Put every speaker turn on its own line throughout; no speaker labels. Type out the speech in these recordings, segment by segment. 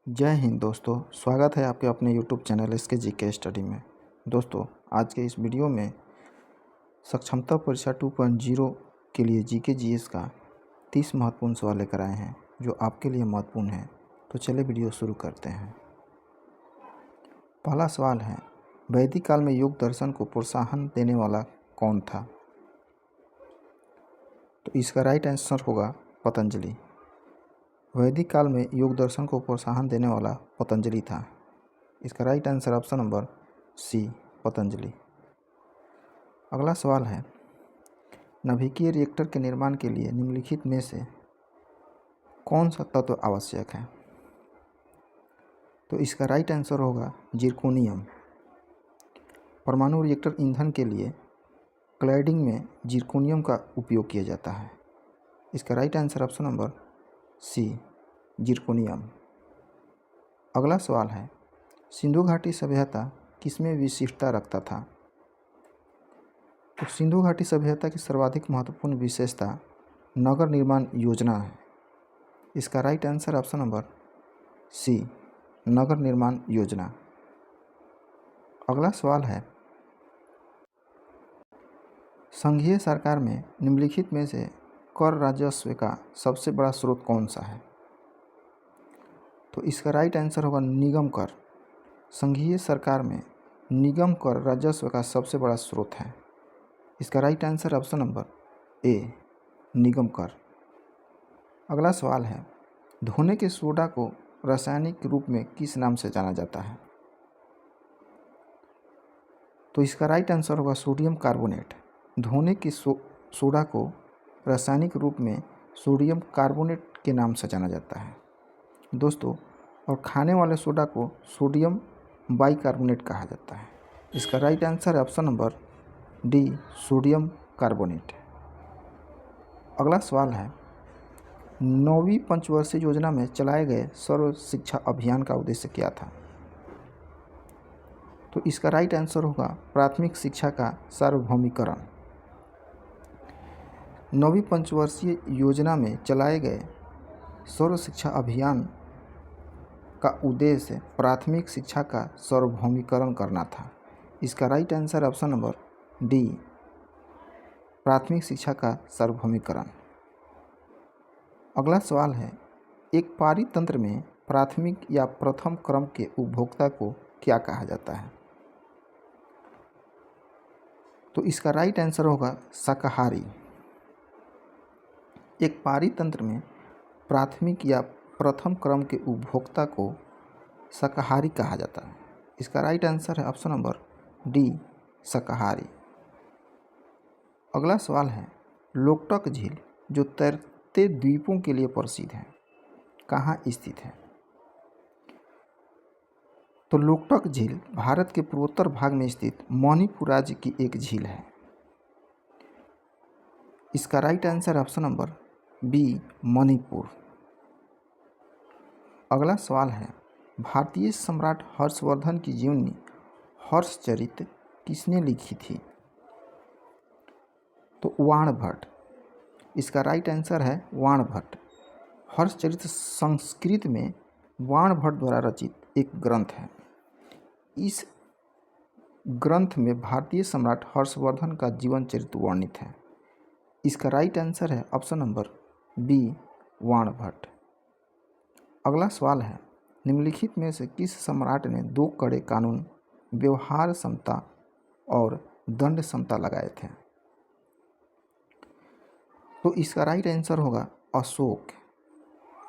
जय हिंद दोस्तों, स्वागत है आपके अपने YouTube channel SK GK study में। दोस्तों, आज के इस वीडियो में सक्षमता परीक्षा 2.0 के लिए जीके जीएस का 30 महत्वपूर्ण सवाल लेकर आए हैं जो आपके लिए महत्वपूर्ण है। तो चलिए वीडियो शुरू करते हैं। पहला सवाल है, वैदिक काल में योग दर्शन को प्रोत्साहन देने वाला कौन था? तो इसका राइट आंसर होगा पतंजलि। वैदिक काल में योग दर्शन को प्रोत्साहन देने वाला पतंजलि था। इसका right answer option number C, Patanjali. अगला सवाल है, नाभिकीय रिएक्टर के निर्माण के लिए निम्नलिखित में से कौन सा तत्व आवश्यक है? तो इसका राइट आंसर होगा जिरकोनियम। परमाणु रिएक्टर ईंधन के लिए क्लैडिंग में जिरकोनियम का उपयोग किया जाता है। इसका right answer option number C, zirconium. अगला सवाल है, सिंधु घाटी सभ्यता किसमें विशिष्टता रखता था? तो सिंधु घाटी सभ्यता की सर्वाधिक महत्वपूर्ण विशेषता नगर निर्माण योजना है। इसका right answer option number C, नगर निर्माण योजना। अगला सवाल है, संघीय सरकार में निम्नलिखित में से कर राजस्व का सबसे बड़ा स्रोत कौन सा है? तो इसका राइट आंसर होगा निगम कर। संघीय सरकार में निगम कर राजस्व का सबसे बड़ा स्रोत है। इसका right answer option number A, निगम कर। अगला सवाल है, धोने के सोडा को रासायनिक रूप में किस नाम से जाना जाता है? तो इसका राइट आंसर होगा सोडियम कार्बोनेट। धोने के सोडा को रासायनिक रूप में सोडियम कार्बोनेट के नाम से जाना जाता है दोस्तों। और खाने वाले सोडा को सोडियम बाइकार्बोनेट कहा जाता है। इसका राइट आंसर है option number D, sodium carbonate. अगला सवाल है, 9वीं पंचवर्षीय योजना में चलाए गए सर्व शिक्षा अभियान का उद्देश्य क्या था? तो इसका राइट आंसर होगा प्राथमिक शिक्षा का सार्वभौमिकरण। 9वीं पंचवर्षीय योजना में चलाए गए सर्व शिक्षा अभियान का उद्देश्य प्राथमिक शिक्षा का सार्वभौमिकरण करना था। इसका right answer option number D, प्राथमिक शिक्षा का सार्वभौमिकरण। अगला सवाल है, एक पारितंत्र में प्राथमिक या प्रथम क्रम के उपभोक्ता को क्या कहा जाता है? तो इसका राइट आंसर होगा शाकाहारी। एक पारितंत्र में प्राथमिक या प्रथम क्रम के उपभोक्ता को शाकाहारी कहा जाता है। इसका राइट आंसर है ऑप्शन नंबर डी, शाकाहारी। अगला सवाल है, लोकटक झील जो तैरते द्वीपों के लिए प्रसिद्ध है, कहाँ स्थित है? तो लोकटक झील भारत के पूर्वोत्तर भाग में स्थित मणिपुर राज्य की एक झील है। इसका right answer option number B, Manipur. अगला सवाल है, भारतीय सम्राट हर्षवर्धन की जीवनी हर्षचरित किसने लिखी थी? तो वाणभट्ट। इसका राइट आंसर है वाणभट्ट। हर्षचरित संस्कृत में वाणभट्ट द्वारा रचित एक ग्रंथ है। इस ग्रंथ में भारतीय सम्राट हर्षवर्धन का जीवन चरित्र वर्णित है। इसका राइट आंसर है ऑप्शन नंबर बी, वाणभट्ट। अगला सवाल है, निम्नलिखित में से किस सम्राट ने 2 कड़े कानून व्यवहार समता और दंड समता लगाए थे? तो इसका राइट आंसर होगा अशोक।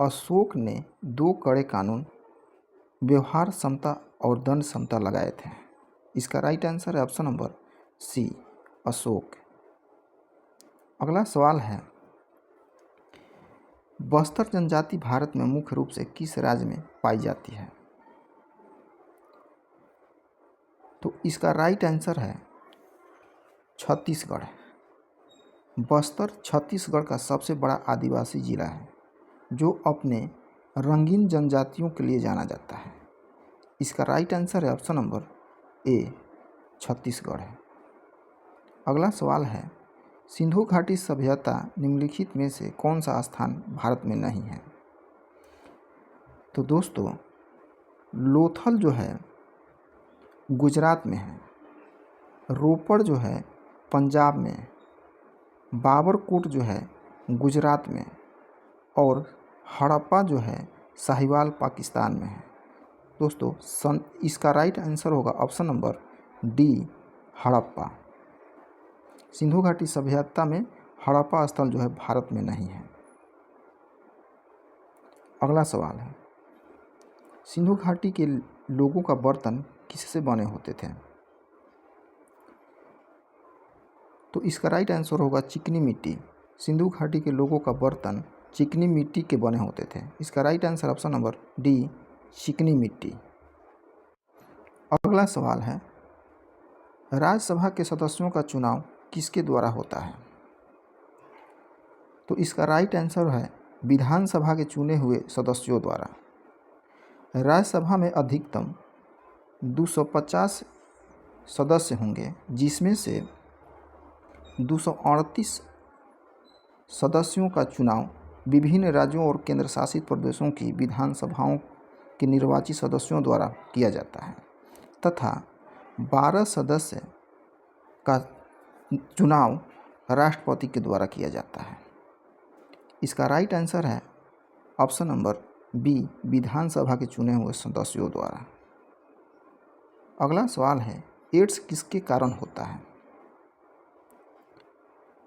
अशोक ने 2 कड़े कानून व्यवहार समता और दंड समता लगाए थे। इसका राइट आंसर है ऑप्शन नंबर सी, अशोक। अगला सवाल है, बस्तर जनजाति भारत में मुख्य रूप से किस राज्य में पाई जाती है? तो इसका राइट आंसर है छत्तीसगढ़। बस्तर छत्तीसगढ़ का सबसे बड़ा आदिवासी जिला है जो अपने रंगीन जनजातियों के लिए जाना जाता है। इसका राइट आंसर है ऑप्शन नंबर ए, छत्तीसगढ़ है। अगला सवाल है, सिंधु घाटी सभ्यता निम्नलिखित में से कौन सा स्थान भारत में नहीं है? तो दोस्तों, लोथल जो है गुजरात में है, रोपड़ जो है पंजाब में है, बाबरकोट जो है गुजरात में और हड़प्पा जो है साहिवाल पाकिस्तान में है। दोस्तों इसका राइट आंसर होगा option number D, Harappa. Sindhu घाटी सभ्यता में हड़प्पा स्थल जो है भारत में नहीं है। अगला सवाल है, सिंधु घाटी के लोगों का बर्तन किससे बने होते थे? तो इसका राइट आंसर होगा चिकनी मिट्टी। सिंधु घाटी के लोगों का बर्तन चिकनी मिट्टी के बने होते थे। इसका right answer option number D, चिकनी मिट्टी। अगला सवाल है, राज्यसभा के सदस्यों का चुनाव किसके द्वारा होता है? तो इसका राइट आंसर है विधानसभा के चुने हुए सदस्यों द्वारा। राज्यसभा में अधिकतम 250 सदस्य होंगे, जिसमें से 238 सदस्यों का चुनाव विभिन्न राज्यों और केंद्र शासित प्रदेशों की विधानसभाओं के निर्वाचित सदस्यों द्वारा किया जाता है तथा 12 सदस्य का चुनाव राष्ट्रपति के द्वारा किया जाता है। इसका राइट आंसर है ऑप्शन नंबर बी, विधानसभा के चुने हुए सदस्यों द्वारा। अगला सवाल है, एड्स किसके कारण होता है?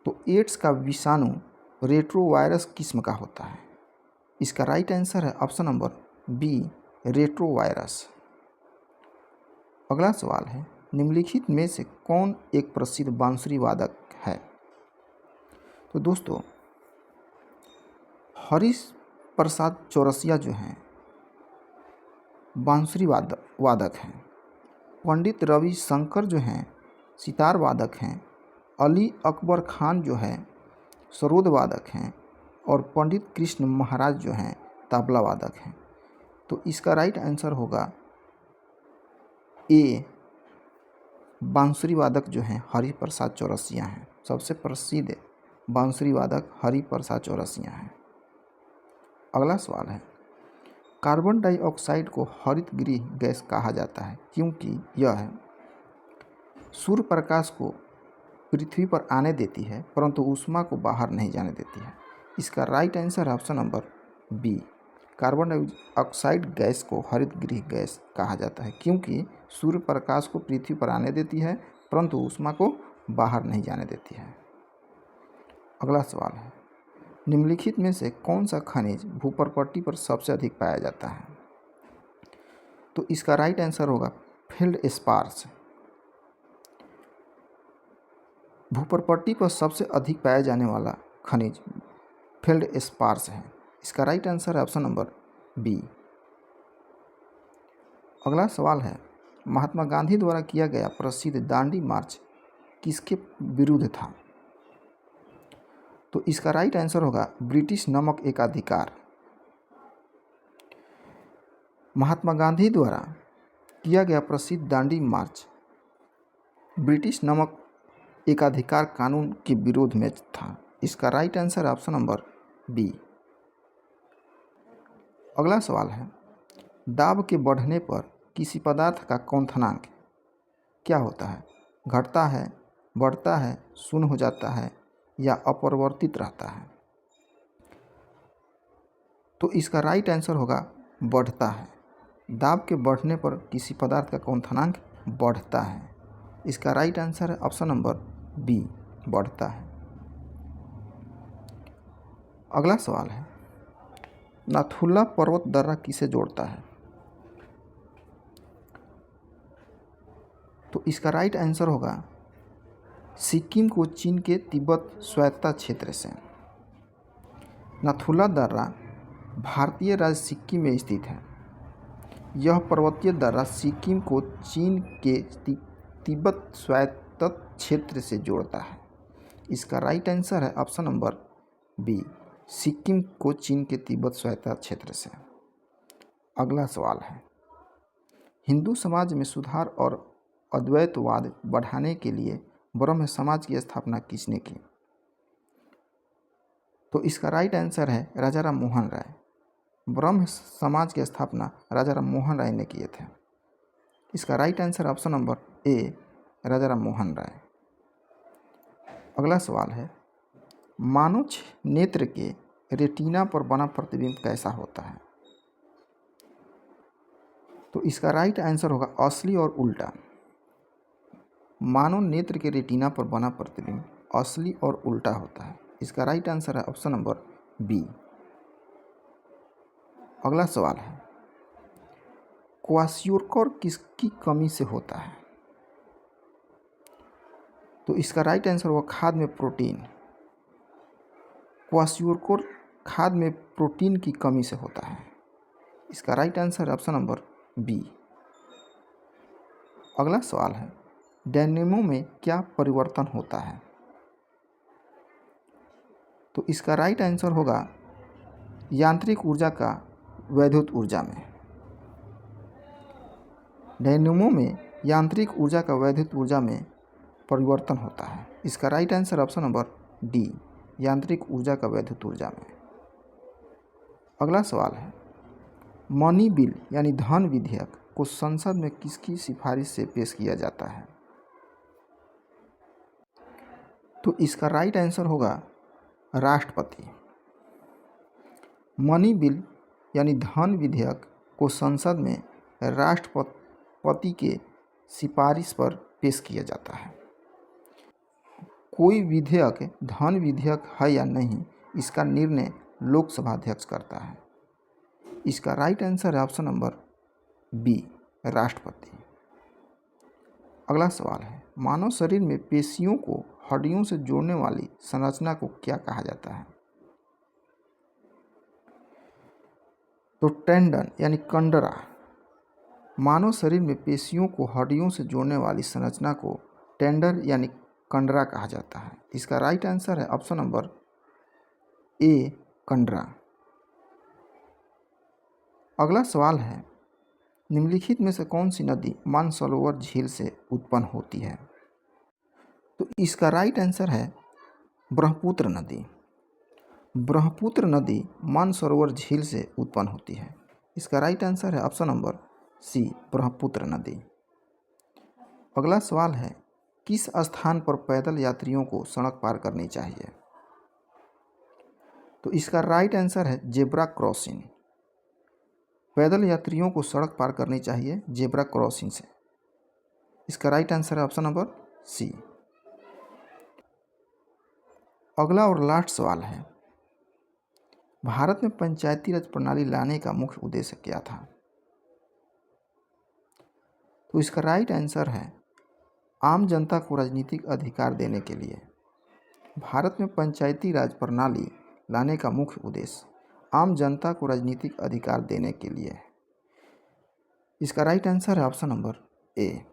तो एड्स का विषाणु रेट्रोवायरस किस्म का होता है। इसका राइट आंसर है ऑप्शन नंबर बी, रेट्रोवायरस। अगला सवाल है, निम्नलिखित में से कौन एक प्रसिद्ध बांसुरी वादक है? तो दोस्तों हरि प्रसाद चौरसिया जो हैं बांसुरी वादक हैं। पंडित रवि शंकर जो हैं सितार वादक हैं। अली अकबर खान जो है सरोद वादक हैं और पंडित कृष्ण महाराज जो हैं तबला वादक हैं। तो इसका राइट आंसर होगा ए, बांसुरी वादक जो हैं हरि प्रसाद चौरसिया हैं। सबसे प्रसिद्ध बांसुरी वादक हरि प्रसाद चौरसिया हैं। अगला सवाल है, कार्बन डाइऑक्साइड को हरित गृह गैस कहा जाता है क्योंकि यह सूर्य प्रकाश को पृथ्वी पर आने देती है परंतु ऊष्मा को बाहर नहीं जाने देती है। इसका राइट आंसर है option number B, carbon dioxide gas को हरित गृह गैस कहा जाता है क्योंकि सूर्य प्रकाश को पृथ्वी पर आने देती है परंतु ऊष्मा को बाहर नहीं जाने देती है। अगला सवाल है, निम्नलिखित में से कौन सा खनिज भूप्रपट्टी पर सबसे अधिक पाया जाता है? तो इसका राइट आंसर होगा फेल्डस्पार्स। भूप्रपट्टी पर सबसे अधिक पाया जाने वाला खनिज फेल्डस्पार्स है। इसका राइट आंसर है ऑप्शन नंबर बी। अगला सवाल है, महात्मा गांधी द्वारा किया गया प्रसिद्ध दांडी मार्च किसके विरुद्ध था? तो इसका राइट आंसर होगा ब्रिटिश नमक एकाधिकार। महात्मा गांधी द्वारा किया गया प्रसिद्ध दांडी मार्च ब्रिटिश नमक एकाधिकार कानून के विरोध में था। इसका right answer option number B. अगला सवाल है, दाब के बढ़ने पर किसी पदार्थ का क्वथनांक क्या होता है? घटता है, बढ़ता है, शून्य हो जाता है या अपरिवर्तित रहता है? तो इसका राइट आंसर होगा बढ़ता है। दाब के बढ़ने पर किसी पदार्थ का क्वथनांक बढ़ता है। इसका राइट आंसर है ऑप्शन नंबर बी, बढ़ता है। अगला सवाल है, नाथुला पर्वत दर्रा किसे जोड़ता है? तो इसका राइट आंसर होगा सिक्किम को चीन के तिब्बत स्वायत्तता क्षेत्र से। नाथुला दर्रा भारतीय राज्य सिक्किम में स्थित है। यह पर्वतीय दर्रा सिक्किम को चीन के तिब्बत स्वायत्त क्षेत्र से जोड़ता है। इसका राइट आंसर है ऑप्शन नंबर बी, सिक्किम को चीन के तिब्बत स्वायत्त क्षेत्र से। अगला सवाल है, हिंदू समाज में सुधार और अद्वैतवाद बढ़ाने के लिए ब्रह्म समाज की स्थापना किसने की? तो इसका राइट आंसर है राजा राम मोहन राय। ब्रह्म समाज की स्थापना राजा राम मोहन राय ने किए थे। इसका right answer option number A, Raja Ram Mohan Roy. अगला सवाल है, मानव नेत्र के रेटिना पर बना प्रतिबिंब कैसा होता है? तो इसका राइट आंसर होगा असली और उल्टा। मानव नेत्र के रेटिना पर बना प्रतिबिंब असली और उल्टा होता है। इसका राइट आंसर है ऑप्शन नंबर बी। अगला सवाल है, क्वाशियोरकर किसकी कमी से होता है? तो इसका राइट आंसर होगा खाद्य में प्रोटीन। क्वाशियोरकर खाद्य में प्रोटीन की कमी से होता है। इसका राइट आंसर है ऑप्शन नंबर बी। अगला सवाल है, डायनेमो में क्या परिवर्तन होता है? तो इसका राइट आंसर होगा यांत्रिक ऊर्जा का वैद्युत ऊर्जा में। डायनेमो में यांत्रिक ऊर्जा का वैद्युत ऊर्जा में परिवर्तन होता है। इसका right answer option number D, यांत्रिक ऊर्जा का वैद्युत ऊर्जा में। अगला सवाल है, मनी बिल यानी धन विधेयक को संसद में किसकी सिफारिश से पेश किया जाता है? तो इसका राइट आंसर होगा राष्ट्रपति। मनी बिल यानी धन विधेयक को संसद में राष्ट्रपति के सिफारिश पर पेश किया जाता है। कोई विधेयक धन विधेयक है या नहीं, इसका निर्णय लोकसभा अध्यक्ष करता है। इसका राइट आंसर है ऑप्शन नंबर बी, राष्ट्रपति। अगला सवाल है, मानव शरीर में पेशियों को हड्डियों से जोड़ने वाली संरचना को क्या कहा जाता है? तो टेंडन यानी कंडरा। मानव शरीर में पेशियों को हड्डियों से जोड़ने वाली संरचना को टेंडर यानी कंडरा कहा जाता है। इसका राइट आंसर है ऑप्शन नंबर ए, कंडरा। अगला सवाल है, निम्नलिखित में से कौन सी नदी मानसरोवर झील से उत्पन्न होती है? तो इसका राइट आंसर है ब्रह्मपुत्र नदी। ब्रह्मपुत्र नदी मानसरोवर झील से उत्पन्न होती है। इसका राइट आंसर है ऑप्शन नंबर सी, ब्रह्मपुत्र नदी। अगला सवाल है, किस स्थान पर पैदल यात्रियों को सड़क पार करनी चाहिए? तो इसका राइट आंसर है जेब्रा क्रॉसिंग। पैदल यात्रियों को सड़क पार करनी चाहिए जेब्रा क्रॉसिंग से। इसका राइट आंसर है ऑप्शन नंबर सी। अगला और लास्ट सवाल है, भारत में पंचायती राज प्रणाली लाने का मुख्य उद्देश्य क्या था? तो इसका राइट आंसर है आम जनता को राजनीतिक अधिकार देने के लिए। भारत में पंचायती राज प्रणाली लाने का मुख्य उद्देश्य आम जनता को राजनीतिक अधिकार देने के लिए है। इसका राइट आंसर है ऑप्शन नंबर ए।